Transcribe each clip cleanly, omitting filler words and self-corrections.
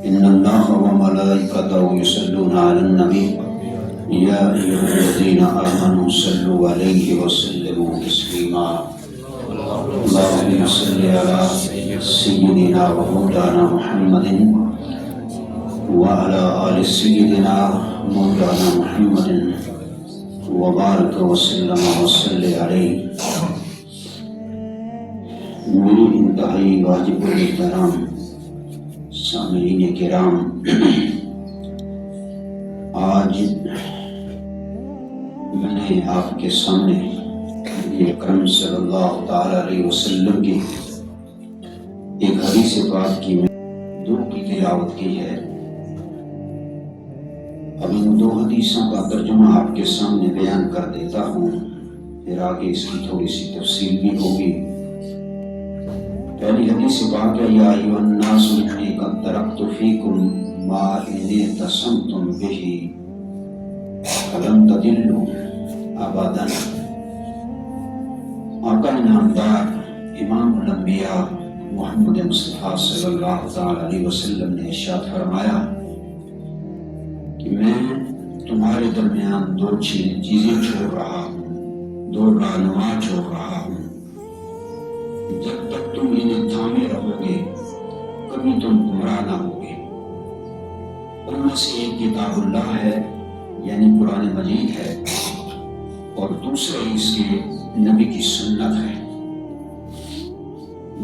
إن الله وملائكته يصلون على النبي يا أيها الذين آمنوا صلوا عليه وسلموا تسليما اللهم صل على سيدنا ومولانا محمد وعلى آل سيدنا مولانا محمد وبارك وسلم وصلی علیہ. میری انتہائی واجب الاحترام سامعین کرام، آج میں نے آپ کے سامنے نبی اکرم صلی اللہ تعالی علیہ وسلم کی ایک حدیث پاک کی میں دو کی تلاوت کی ہے. اب ان دو حدیثوں کا ترجمہ آپ کے سامنے بیان کر دیتا ہوں، پھر آگے اس کی تھوڑی سی تفصیل بھی ہوگی. پہلی حدیث پاک ہے یا ایھا الناس انی قد ترکت فیکم ما ان اعتصمتم بہ فلن تضلوا ابدا. آقا نامدار امام الانبیاء محمد مصطفیٰ صلی اللہ تعالی علیہ وسلم نے ارشاد فرمایا کہ میں تمہارے درمیان دو چیزیں چھوڑ رہا ہوں، دو رہنما چھوڑ رہا ہوں. جب تک تم انہیں تھامے رہو گے کبھی تم گمراہ نہ ہوگے. ان میں سے ایک کتاب اللہ ہے یعنی قرآن مجید ہے، اور دوسرا اس کے نبی کی سنت ہے.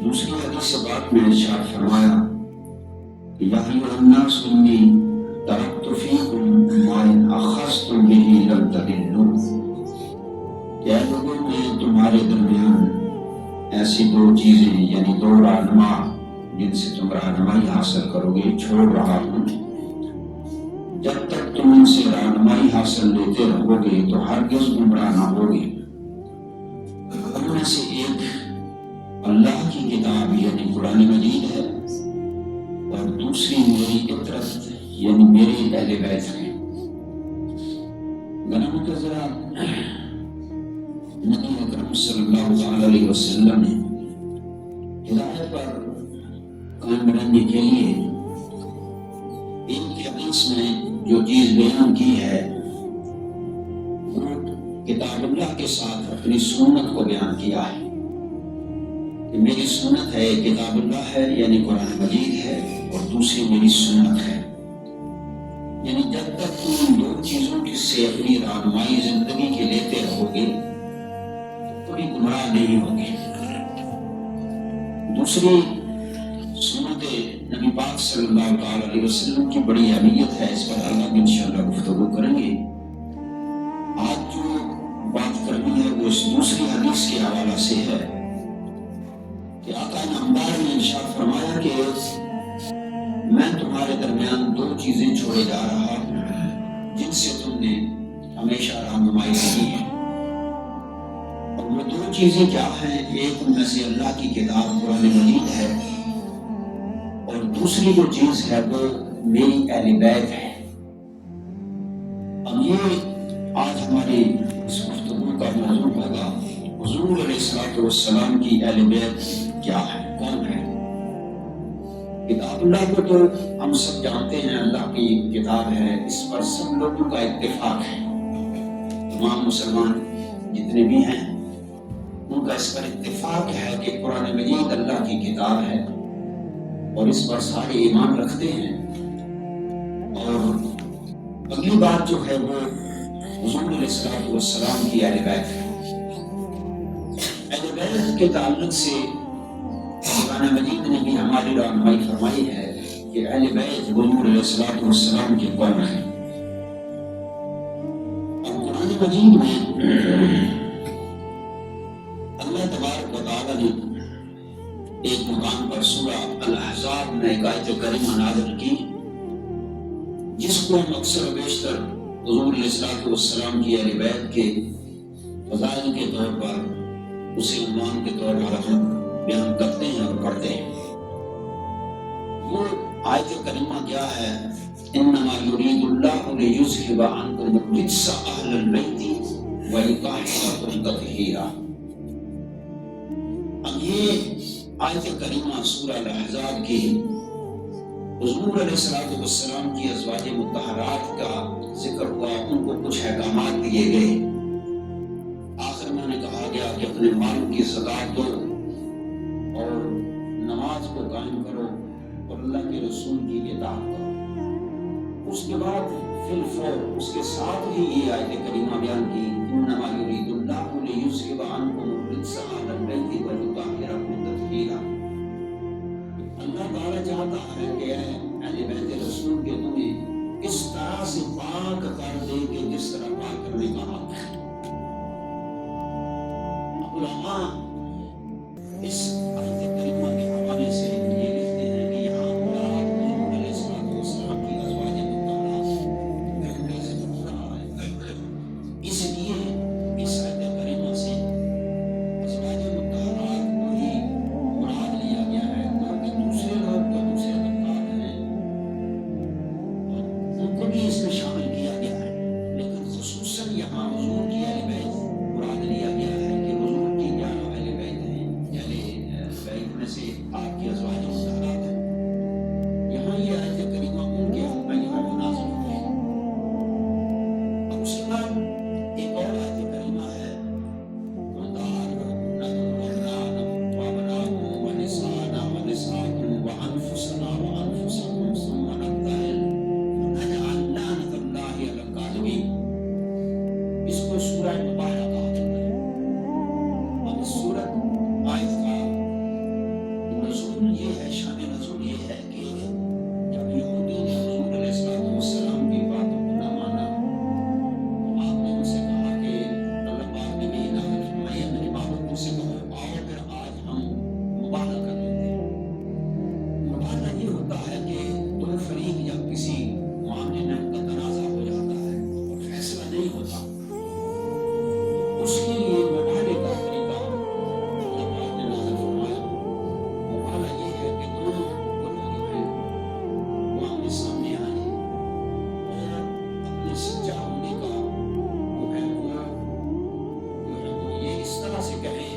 دوسری حدیث پاک میں ارشاد فرمایا یا ایھا الناس انی ترکت فیکم ما ان اخذتم بہ لن تضلوا. کیا لوگوں میں تمہارے درمیان ایسی دو چیزیں یعنی دو رہنما جن سے تم رہنمائی حاصل کرو گے چھوڑ رہا ہوں. جب تک تم ان سے رہنمائی حاصل لیتے رہو گے تو ہرگز گمراہ نہ ہوگے. ان میں سے ایک اللہ کی کتاب یعنی قرآن مجید ہے، اور دوسری میری اطرت یعنی میری اہل بیت ہے. گرامی حضرات، نبی اکرم صلی اللہ علیہ وسلم نے ہدایت پر قائم رہنے کے لیے ایک حدیث میں جو چیز بیان کی ہے وہ کتاب اللہ کے ساتھ اپنی سنت کو بیان کیا ہے کہ میری سنت ہے، کتاب اللہ ہے یعنی قرآن مجید ہے، اور دوسری میری سنت ہے. یعنی جب تک تم ان دو چیزوں کی سے اپنی رہنمائی زندگی کے لیتے رہو گے کبھی گمراہ نہیں ہوگے. دوسری سنت نبی پاک صلی اللہ تعالی علیہ وسلم کی بڑی اہمیت ہے، اس پر اللہ انشاءاللہ گفتگو کریں گے. آج جو بات کرنی ہے وہ اس دوسری حدیث کے حوالہ سے ہے کہ آقا نامدار نے ارشاد فرمایا کہ میں تمہارے درمیان دو چیزیں چھوڑے جا رہا ہوں جن سے تم نے ہمیشہ رہنمائی کی ہے. اور وہ دو چیزیں کیا ہیں؟ ایک ان میں سے اللہ کی کتاب قرآن مجید ہے، اور دوسری جو چیز ہے وہ میری اہل بیت ہے. اب یہ آج ہماری اس گفتگو کا موضوع ہوگا، حضور علیہ السلام کی اہل بیت کیا ہے، کون ہے. کتاب اللہ کو تو ہم سب جانتے ہیں، اللہ کی کتاب ہے، اس پر سب لوگوں کا اتفاق ہے. تمام مسلمان جتنے بھی ہیں ان کا اس پر اتفاق ہے کہ قرآن مجید اللہ کی کتاب ہے، اور اس پر سارے ایمان رکھتے ہیں. اور اگلی بات جو ہے وہ حضور علیہ السلام کی اہل بیت ہے. اہل بیت کے تعلق سے قرآن مجید نے بھی ہماری رہنمائی فرمائی ہے کہ اہل بیت حضور علیہ السلام کے کون ہیں. اور قرآن مجید میں اللہ تبارک و تعالی نے ایک مقام پر سورہ الاحزاب میں ایک آیت کریمہ نازل کی جس کو ہم اکثر و بیشتر حضور علیہ السلام کی اہل بیت کے فضائل کے طور پر اسے عنوان کے طور پر ہم بیان کرتے ہیں اور پڑھتے ہیں. وہ آیت کریمہ کیا ہے؟ انما یرید اللہ لیذھب عنکم الرجس اہل البیت ویطہرکم تطہیرا. اب یہ آیت کریمہ سورہ الاحزاب کی حضور علیہ السلام کی ازواج مطہرات کا ذکر ہوا، ان کو کچھ احکامات دیے گئے، آخر میں انہیں کہا گیا کہ اپنے مال کی زکات دو اور نماز کو قائم کرو اور اللہ کے رسول کی اطاعت کرو۔ اس کے بعد فی الفور اس کے ساتھ ہی یہ آیت کریمہ بیان کی، انما یرید اللہ لیذھب عنکم الرجس اہل البیت ویطہرکم تطہیرا۔ اللہ تعالیٰ چاہتا ہے کہ اہل بیت رسول کے تمہیں اس طرح سے پاک کر دے کہ جس طرح پاک کرنے کا حق ہے۔ علماء اس آیت کریمہ کے حوالے سے یہ لکھتے ہیں کہ یہاں مراد حضور علیہ السلام کی ازواج مطہرات کا ذکر ہو رہا ہے، اس لیے اس آیت کریمہ سے ازواج مطہرات کو ہی مراد لیا گیا ہے، تاکہ دوسرے لوگ جو دوسرے طبقات ہیں ان کو بھی اس میں شامل کیا گیا ہے، لیکن خصوصاً یہاں حضور کی اہل بیت مراد لیا گیا ہے کہ حضور کی جانو اہل بیت ہیں، اہل بیت میں سے آپ کی ازواج مطہرات ہیں۔ یہاں یہ آیت کریمہ ان کے حق میں یہاں جو نازل ہوئی ہے۔ اور اس کے بعد ایک اور آیت کریمہ ہے، اس کو سورہ مبارکہ کہا جاتا ہے۔ اور اس سورت آیت کا نزول یہ ہے، شان نزول یہ ہے کہ جب یہودیوں نے حضور علیہ السلام کی باتوں کو نہ مانا، تو آپ نے ان سے کہا کہ اللہ پاک نے بھی نازل فرمایا، میرے بابوں کو سے کہو آؤ پھر آج ہم مباہلہ کر لیتے ہیں۔ مباہلہ یہ ہوتا ہے کہ دو فریق یا کسی معاملے میں ان کا تنازع ہو جاتا ہے اور فیصلہ نہیں ہوتا، اس کے لیے مباہلے کا طریقہ اللہ پاک نے نازل فرمایا۔ مباہلہ یہ ہے کہ دونوں کو جو ہے وہ آمنے سامنے آئے اور اپنے سچا ہونے کا جو ہے وہ یہ اس طرح سے کہیں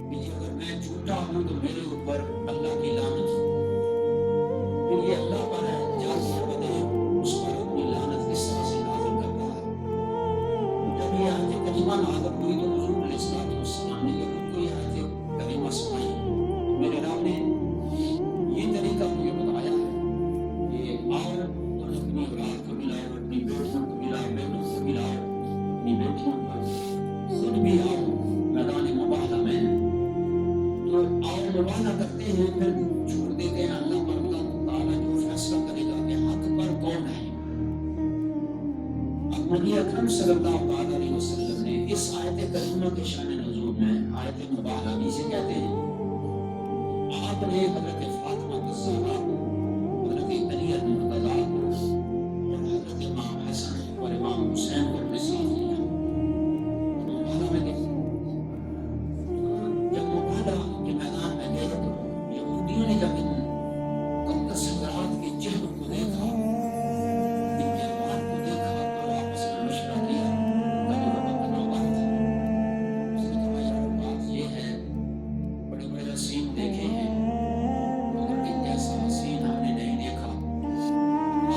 کہ اگر میں جھوٹا ہوں تو میرے اوپر اللہ کی لعنت، پھر یہ اللہ پر ہے جان بدے اس پر اپنی لعنت اس طرح سے نازل کرتا ہے۔ جب یہ آیت کریمہ نازل ہوئی تو حضور علیہ السلام نے یہود کو یہ آیت کریمہ سنائی، میرے رب نے یہ طریقہ مجھے بتایا ہے کہ آؤ اور اپنی اولاد کو ملاؤ، اپنی بیٹیوں کو ملاؤ، بیٹوں کو ملاؤ، اپنی بیٹیوں کو خود بھی آؤ میدان مباہلہ میں، تو آؤ مباہلہ کرتے ہیں، پھر چھوڑ دیتے ہیں اللہ پر، اللہ تعالیٰ جو فیصلہ کرے گا کہ حق پر کون ہے۔ اب نبی اکرم صلی اللہ علیہ وسلم نے اس آیت کریمہ کے شان نزول میں آیت مباہلہ بھی سے کہتے ہیں، آپ نے حضرت فاطمہ الزہرا کو، حضرت علی المرتضیٰ کو اور حضرت امام حسن اور امام حسین کو اپنے ساتھ لیا۔ مباہلہ میں گئے، جب مباہلہ کے میدان میں گئے تو یہودیوں نے جب ان مقدس حضرات کے چہروں کو دیکھا، ان کے احوال کو دیکھا، تو آپس میں مشورہ کیا، کبھی وہ بنا بات تھی۔ اس نے کہا یار بات یہ ہے، بڑے بڑے حسین دیکھے ہیں مگر ان جیسا حسین ہم نے نہیں دیکھا،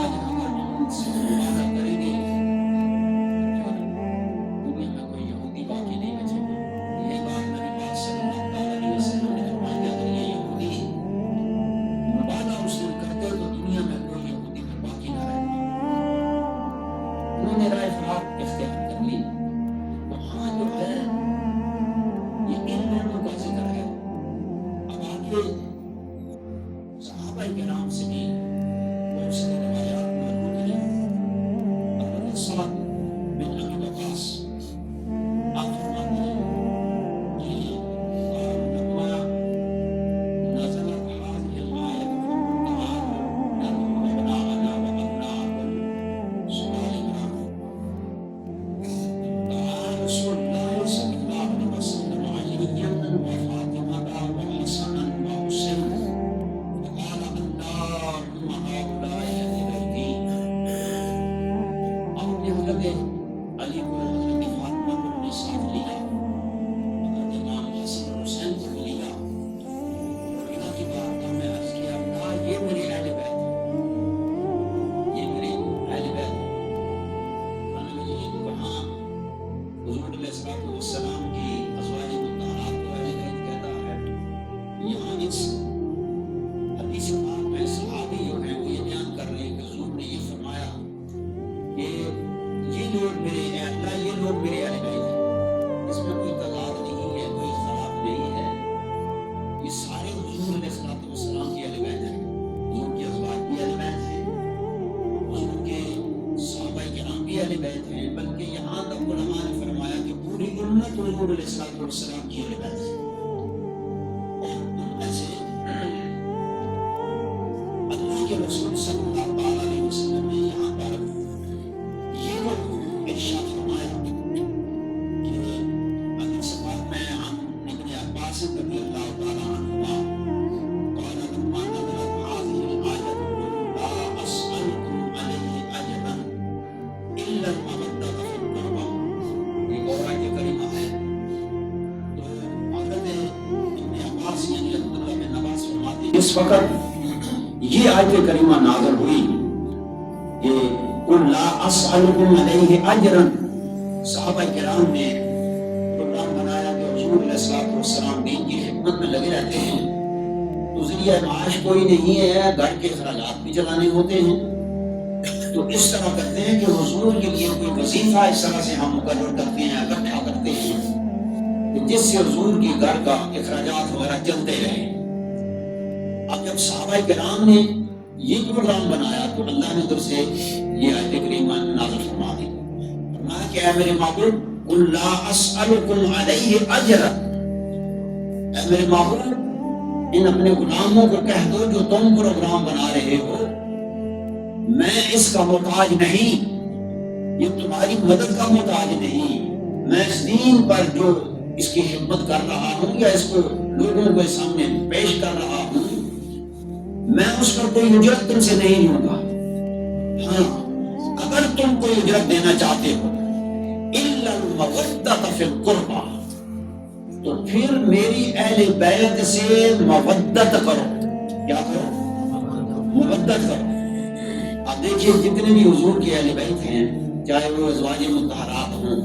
آج اگر ہم ان سے مباہلہ کریں گے تو دنیا میں کوئی یہودی باقی نہیں بچے گا۔ یہ بات نبی پاک صلی اللہ علیہ وسلم نے فرمایا کہ اگر یہ یہودی مباہلہ اس دن کرتے تو دنیا میں کوئی یہودی پھر باقی نہ رہتا۔ انہوں نے رائے فرات اختیار کر لی۔ وہاں جو ہے یہ ان لوگوں کا ذکر ہے۔ اب آگے صحابہ کرام سے بھی بہت ساری روایات موجود ہیں۔ حضرت سعد بن ابی وقاص آپ فرماتے ہیں کہ لما نزلت هذه الآية تعالوا نذكر أبناءنا وأبناءكم سورة عمران، دعا رسول الله صلى الله عليه وسلم عليا وفاطمة وحسنا وحسين فقال اللهم هؤلاء أهل بيتي حضور علیہ السلام کی روایت ہے، اور ان میں سے اللہ کے رسول صلی اللہ علیہ وسلم نے یہاں پر یہ لوگ ارشاد فرمایا کہ حدیث پاک میں عن ابن عباس رضی اللہ تعالی عنہما قال لما نزلت هذه الآية لا أسألكم عليه أجرا إلا المودة في القربى، یہ اور آیت کریمہ ہے۔ تو حضرت ابن عباس یعنی عبداللہ بن عباس فرماتے ہیں اس وقت یہ آیت کریمہ نازل ہوئی کہ قل لا اسألکم علیہ اجرا، صحابہ کرام نے پروگرام بنایا کہ حضور علیہ السلام دین کی خدمت میں لگے رہتے ہیں، تو ذریعہ معاش کوئی نہیں ہے، گھر کے اخراجات بھی چلانے ہوتے ہیں، تو اس طرح کرتے ہیں کہ حضور کے لیے کوئی وظیفہ اس طرح سے ہم مقرر کرتے ہیں، اکٹھا کرتے ہیں کہ جس سے حضور کی گھر کا اخراجات وغیرہ چلتے رہے۔ اب جب صحابہ کرام نے یہ پروگرام بنایا تو اللہ نے طرف سے یہ آیت کریمہ نازل فرما دی، فرمایا کہ اے میرے معبود قل لا اسألکم علیہ اجرا، اے میرے معبود ان اپنے غلاموں کو کہہ دو جو تم پروگرام بنا رہے ہو میں اس کا محتاج نہیں، یہ تمہاری مدد کا محتاج نہیں، میں اس دین پر جو اس کی خدمت کر رہا ہوں یا اس کو لوگوں کے سامنے پیش کر رہا ہوں میں اس پر کوئی اجرت تم سے نہیں لوں گا، ہاں اگر تم کوئی اجرت دینا چاہتے ہو الا المودۃ فی القربى، تو پھر میری اہل بیت سے مودت کرو، کیا کرو؟ مودت کرو۔ اب دیکھیے جتنے بھی حضور کے اہل بیت ہیں، چاہے وہ ازواج مطہرات ہوں،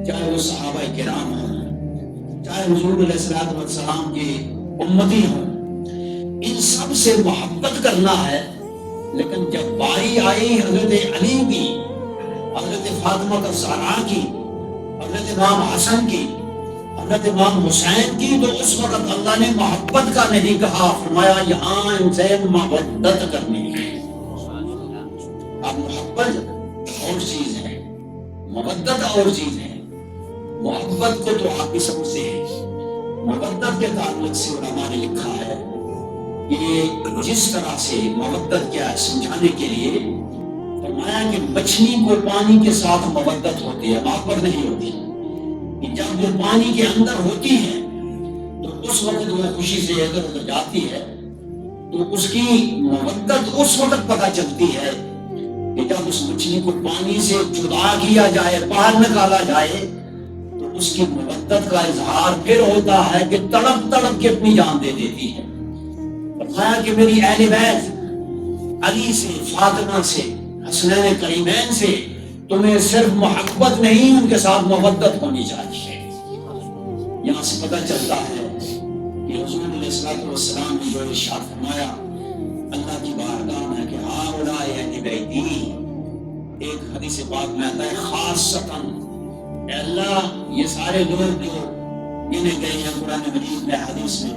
چاہے وہ صحابہ کرام ہوں، چاہے حضور علیہ السلام کے امتی ہوں، ان سب سے محبت کرنا ہے، لیکن جب باری آئی حضرت علی کی، حضرت فاطمہ الزہرا کی، حضرت امام حسن کی، حضرت امام حسین کی، تو اس وقت اللہ نے محبت کا نہیں کہا، فرمایا یہاں ان سے مودت کرنی ہے۔ اب محبت اور چیز ہے، مودت اور چیز ہے۔ محبت کو تو آپ بھی سمجھتے ہیں، مودت کے تعلق سے علماء نے لکھا ہے کہ جس طرح سے مودت کیا ہے سمجھانے کے لیے فرمایا کہ مچھلی کو پانی کے ساتھ مودت ہوتی ہے، محبت نہیں ہوتی، کہ جب وہ پانی کے اندر ہوتی ہے تو اس وقت وہ خوشی سے ادھر ادھر جاتی ہے، تو اس کی مودت اس وقت پتہ چلتی ہے کہ جب اس مچھلی کو پانی سے جدا کیا جائے، باہر نکالا جائے، تو اس کی مودت کا اظہار پھر ہوتا ہے کہ تڑپ تڑپ کے اپنی جان دے دیتی ہے۔ فرمایا کہ میری اہل بیت علی سے، فاطمہ سے، حسنین کریمین سے تمہیں صرف محبت نہیں ان کے ساتھ مودت ہونی چاہیے۔ یہاں سے پتہ چلتا ہے کہ حضور علیہ السلام نے جو ارشاد فرمایا اللہ کی بارگاہ میں کہ ہؤلاء اہل بیتی، ایک حدیث پاک میں آتا ہے خاصتاً، اے اللہ یہ سارے لوگ جو گنے گئے ہیں قرآن مجید میں حدیث میں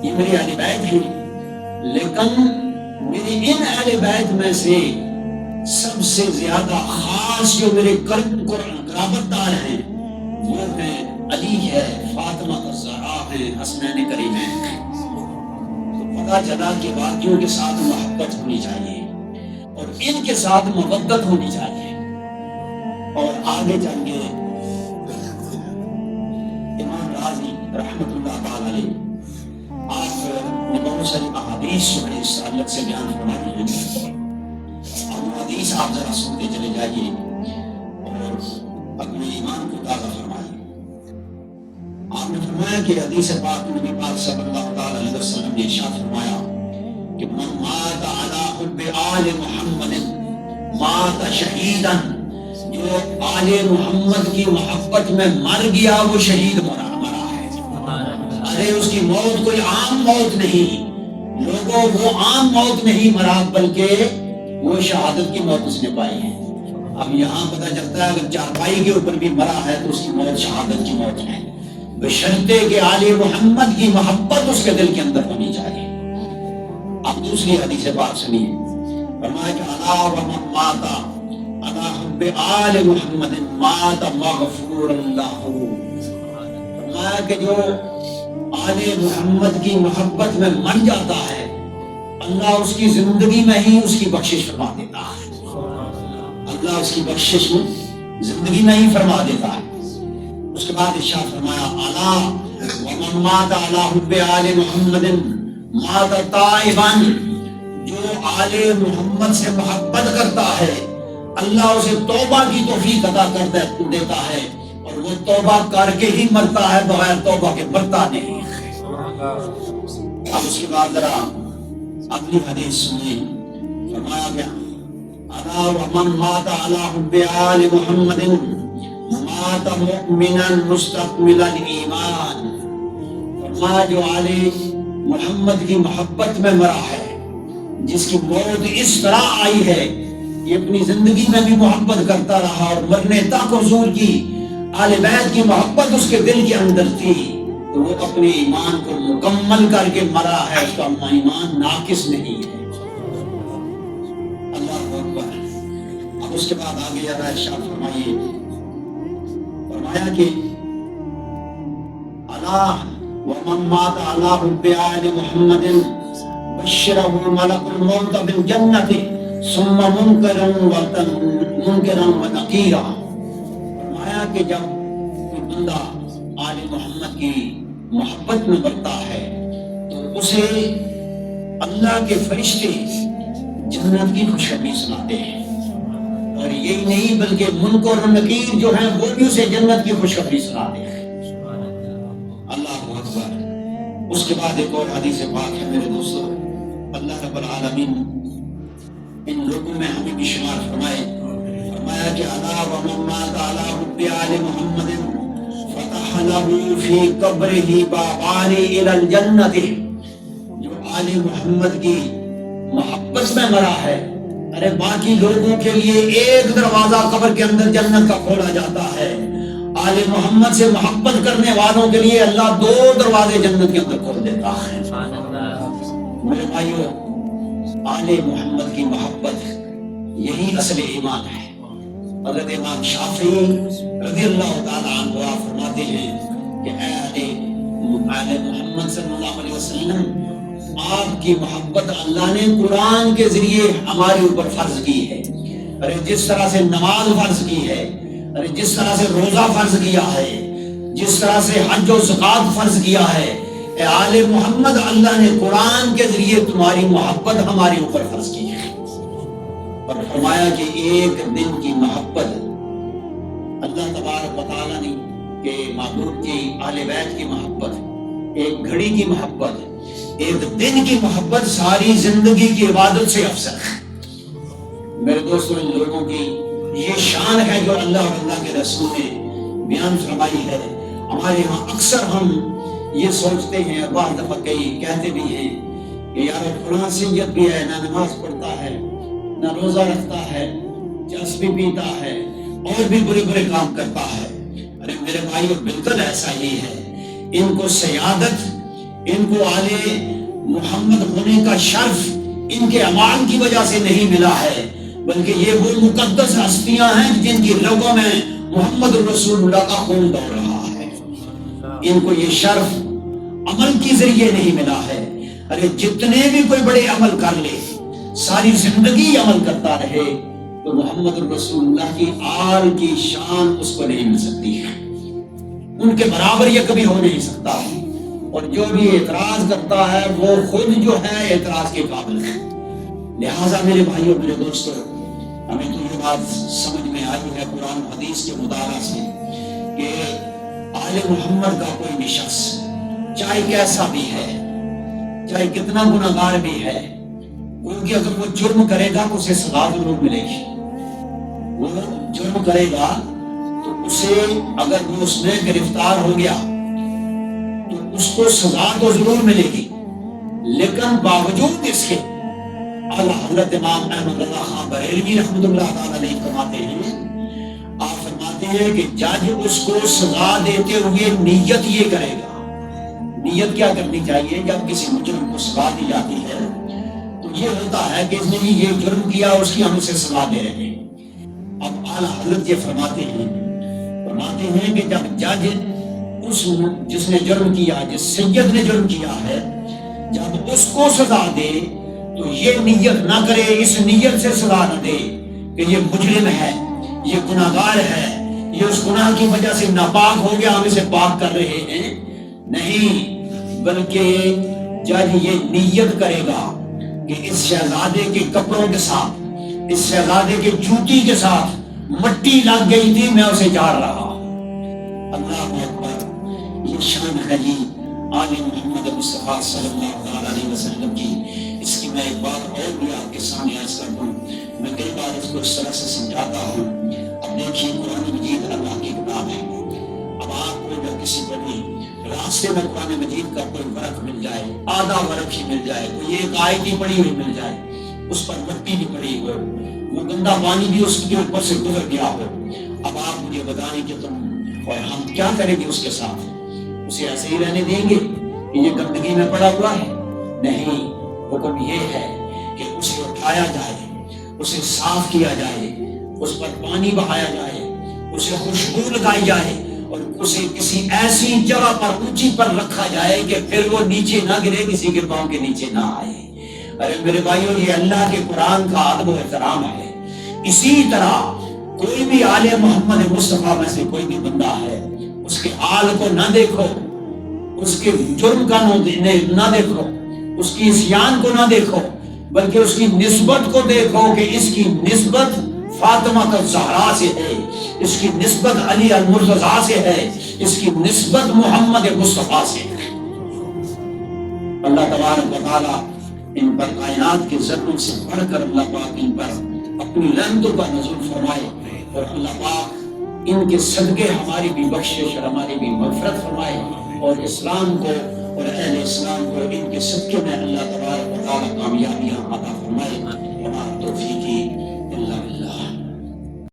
یہ میری اہل بیت ہیں، لیکن میری ان اہل بیت میں سے سب سے زیادہ خاص جو میرے قرابت دار ہیں وہ ہیں علی ہے، فاطمہ الزہرا ہے، حسنین کریمین ہیں۔ تو پتہ چلا کہ باقیوں کے ساتھ محبت ہونی چاہیے اور ان کے ساتھ مودت ہونی چاہیے۔ اور آگے چل کے امام راضی رحمۃ اللہ تعالی علیہ آپ نے بہت ساری احادیث جو ہے اس تعلق سے بیان فرمائی ہیں، حدیث آپ ذرا سنتے چلے جائیے اور اپنے ایمان کو تازہ فرمائیے۔ آپ نے فرمایا کہ حدیث پاک نبی پاک صلی اللہ تعالی علیہ وسلم نے ارشاد فرمایا کہ من مات علی حب آل محمد مات شہیدا، جو آل محمد کی محبت میں مر گیا وہ شہید مرا ہے۔ ارے اس کی موت کوئی عام موت نہیں لوگوں، وہ عام موت نہیں مرا بلکہ وہ شہادت کی موت اس نے پائی ہے۔ اب یہاں پتہ چلتا ہے اگر چارپائی کے اوپر بھی مرا ہے تو اس کی موت شہادت کی موت ہے، بشرطے کہ آل محمد کی محبت اس کے دل کے اندر ہونی چاہیے۔ اب دوسری حدیث پاک سنیے، فرمایا کہ الا ومن مات علی حب آل محمد مات مغفورا لہ، فرمایا کہ جو آل محمد کی محبت میں مر جاتا ہے اللہ اس کی زندگی میں ہی اس کی بخشش فرما دیتا ہے، اللہ اس کی بخشش زندگی میں ہی فرما دیتا ہے۔ اس کے بعد ارشاد فرمایا الا ومن مات علی حب آل محمد مات تائبا، جو آل محمد سے محبت کرتا ہے اللہ اسے توبہ کی توفیق عطا کر دیتا ہے، اور وہ توبہ کر کے ہی مرتا ہے، بغیر توبہ کے مرتا نہیں۔ اب اس کے بعد ذرا اگلی حدیث سنیں، فرمایا گیا الا ومن مات علی حب آل محمد مات مؤمنا مستكمل الایمان، فرمایا جو آل محمد کی محبت میں مرا ہے، جس کی موت اس طرح آئی ہے یہ اپنی زندگی میں بھی محبت کرتا رہا اور مرنے تک حضور کی آل بیت کی محبت اس کے دل کے اندر تھی، تو وہ اپنے ایمان کو مکمل کر کے مرا ہے، اس کا ایمان ناقص نہیں ہے۔ اللہ اکبر۔ اب اس کے بعد آگے ارشاد فرمائیے، فرمایا کہ الا ومن مات علی حب آل محمد بشرہ ملک الموت بالجنۃ ثم منکرا ونکیرا، فرمایا کہ جب کوئی بندہ آل محمد کی محبت میں مرتا ہے تو اسے اللہ کے فرشتے جنت کی خوشخبری سناتے ہیں، اور یہی نہیں بلکہ منکر اور نکیر جو ہیں وہ بھی اسے جنت کی خوشخبری سناتے ہیں۔ اللہ اکبر۔ اس کے بعد ایک اور حدیث پاک ہے میرے دوستو، اللہ رب العالمین ان لوگوں میں ہمیں بھی شمار فرمائے۔ فرمایا کہ الا ومن مات علی حب آل محمد فتح له فی قبرہ بابان الی الجنۃ، جو آل محمد کی محبت میں مرا ہے، ارے باقی لوگوں کے لیے ایک دروازہ قبر کے اندر جنت کا کھولا جاتا ہے، آل محمد سے محبت کرنے والوں کے لیے اللہ 2 دروازے جنت کے اندر کھول دیتا ہے۔ میرے بھائیو، آل محمد کی محبت یہی اصل ایمان ہے۔ حضرت امام شافعی رضی اللہ تعالیٰ عنہ فرماتے ہیں کہ اے آل محمد صلی اللہ علیہ وسلم، آپ کی محبت اللہ نے قرآن کے ذریعے ہمارے اوپر فرض کی ہے۔ ارے جس طرح سے نماز فرض کی ہے، ارے جس طرح سے روزہ فرض کیا ہے، جس طرح سے حج و زکوٰۃ فرض کیا ہے، اے آل محمد اللہ نے قرآن کے ذریعے تمہاری محبت ہمارے اوپر فرض کی ہے، اور فرمایا کہ ایک دن کی محبت اللہ تبارک و تعالیٰ نے کہ محبوب کی آل بیت کی محبت، ایک گھڑی کی محبت، ایک دن کی محبت ساری زندگی کی عبادت سے افضل ہے۔ میرے دوستو، ان لوگوں کی یہ شان ہے جو اللہ اور اللہ کے رسول نے بیان فرمائی ہے۔ ہمارے ہاں اکثر ہم یہ سوچتے ہیں، بعض دفعہ کہتے بھی ہیں کہ یار فلاں سید بھی ہے، نہ نماز پڑھتا ہے، نہ روزہ رکھتا ہے، چرس بھی پیتا ہے، اور بھی برے برے کام کرتا ہے۔ ارے میرے بھائیو، بالکل ایسا ہی ہے۔ ان کو سیادت، ان کو آل محمد ہونے کا شرف ان کے اعمال کی وجہ سے نہیں ملا ہے، بلکہ یہ وہ مقدس ہستیاں ہیں جن کی رگوں میں محمد رسول اللہ کا خون دوڑ رہا ہے۔ ان کو یہ شرف عمل کے ذریعے نہیں ملا ہے۔ ارے جتنے بھی کوئی بڑے عمل کر لے، ساری زندگی عمل کرتا رہے، تو محمد رسول اللہ کی آل کی شان اس کو نہیں مل سکتی ہے، ان کے برابر یہ کبھی ہو نہیں سکتا۔ اور جو بھی اعتراض کرتا ہے وہ خود جو ہے اعتراض کے قابل ہے۔ لہٰذا میرے بھائیوں، میرے دوستوں، ہمیں تو یہ بات سمجھ میں آئی ہے قرآن حدیث کے مطالعہ سے کہ آل محمد کا کوئی بھی شخص چاہے کیسا بھی ہے، چاہے کتنا گناہگار بھی ہے، کیونکہ اگر وہ جرم کرے گا تو اسے سزا ضرور ملے گی۔ وہ جرم کرے گا تو اسے، اگر وہ اس میں گرفتار ہو گیا تو اس کو سزا تو ضرور ملے گی، لیکن باوجود اس کے اعلیٰ حضرت امام احمد رضا خان بریلوی رحمۃ اللہ تعالیٰ علیہ فرماتے ہیں، آپ فرماتے ہیں کہ جج اس کو سزا دیتے ہوئے نیت یہ کرے گا۔ نیت کیا کرنی چاہیے؟ جب کسی مجرم کو سزا دی جاتی ہے تو یہ ہوتا ہے کہ اس نے یہ جرم کیا، اس کی ہم اسے سزا دے رہے ہیں۔ اب اعلیٰ حضرت یہ فرماتے ہیں کہ جب جج اس جس نے جرم کیا، جس سید نے جرم کیا ہے، جب اس کو سزا دے تو یہ نیت نہ کرے، اس نیت سے سزا نہ دے کہ یہ مجرم ہے، یہ گناہگار ہے، یہ اس گناہ کی وجہ سے ناپاک ہو گیا، ہم اسے پاک کر رہے ہیں، نہیں، بلکہ جج یہ نیت کرے گا کہ اس شہزادے کے کپڑوں کے ساتھ، اس شہزادے کے جوتی کے ساتھ مٹی لگ گئی تھی، میں اسے جاڑ رہا۔ اللہ اکبر، یہ شان ہے جی آل محمد مصطفیٰ صلی اللہ علیہ وسلم کی۔ اس کی میں ایک بات اور بھی آپ کے سامنے عرض کر دوں، میں کئی بار اس کو اس طرح سے سمجھاتا ہوں۔ اب دیکھیے قرآن مجید اللہ کی کتاب ہے، اب آپ کو جب کسی کو بھی راستے میں قرآن مجید کا کوئی ورق مل جائے، آدھا ورق ہی مل جائے، کوئی ایک آیت ہی پڑی ہوئی مل جائے، اس پر مٹی بھی پڑی ہو، وہ گندا پانی بھی اس کے اوپر سے گزر گیا ہو، اب آپ مجھے بتائیں کہ تم اور ہم کیا کریں گے اس کے ساتھ؟ اسے ایسے ہی رہنے دیں گے کہ یہ گندگی میں پڑا ہوا ہے؟ نہیں، حکم یہ ہے کہ اسے اٹھایا جائے، اسے صاف کیا جائے، اس پر پانی بہایا جائے، اسے خوشبو لگائی جائے اور اسے کسی ایسی جگہ پر اونچی پر رکھا جائے کہ پھر وہ نیچے نہ گرے، کسی کے پاؤں کے نیچے نہ آئے۔ ارے میرے بھائیوں، یہ اللہ کے قرآن کا ادب و احترام ہے۔ اسی طرح کوئی بھی آل محمد مصطفیٰ میں سے کوئی بھی بندہ ہے، اس کے حال کو نہ دیکھو، اس کے جرم کا نہ دیکھو، اس کی عصیان کو نہ دیکھو، بلکہ اس کی نسبت کو دیکھو کہ اس کی نسبت فاطمہ الزہرا سے ہے، اس کی نسبت علی المرتضیٰ سے ہے، اس کی نسبت محمد مصطفیٰ سے ہے۔ اللہ تبارک و تعالیٰ ان پر کائنات کے ذروں سے بڑھ کر اللہ پاک ان پر اپنی رحمتوں کا نزول فرمائے، اور اللہ پاک ان کے صدقے ہماری بھی بخشش اور ہماری بھی مغفرت فرمائے، اور اسلام کو اور اہل اسلام کو ان کے صدقے میں اللہ تبارک و تعالیٰ کامیابیاں عطا فرمائے۔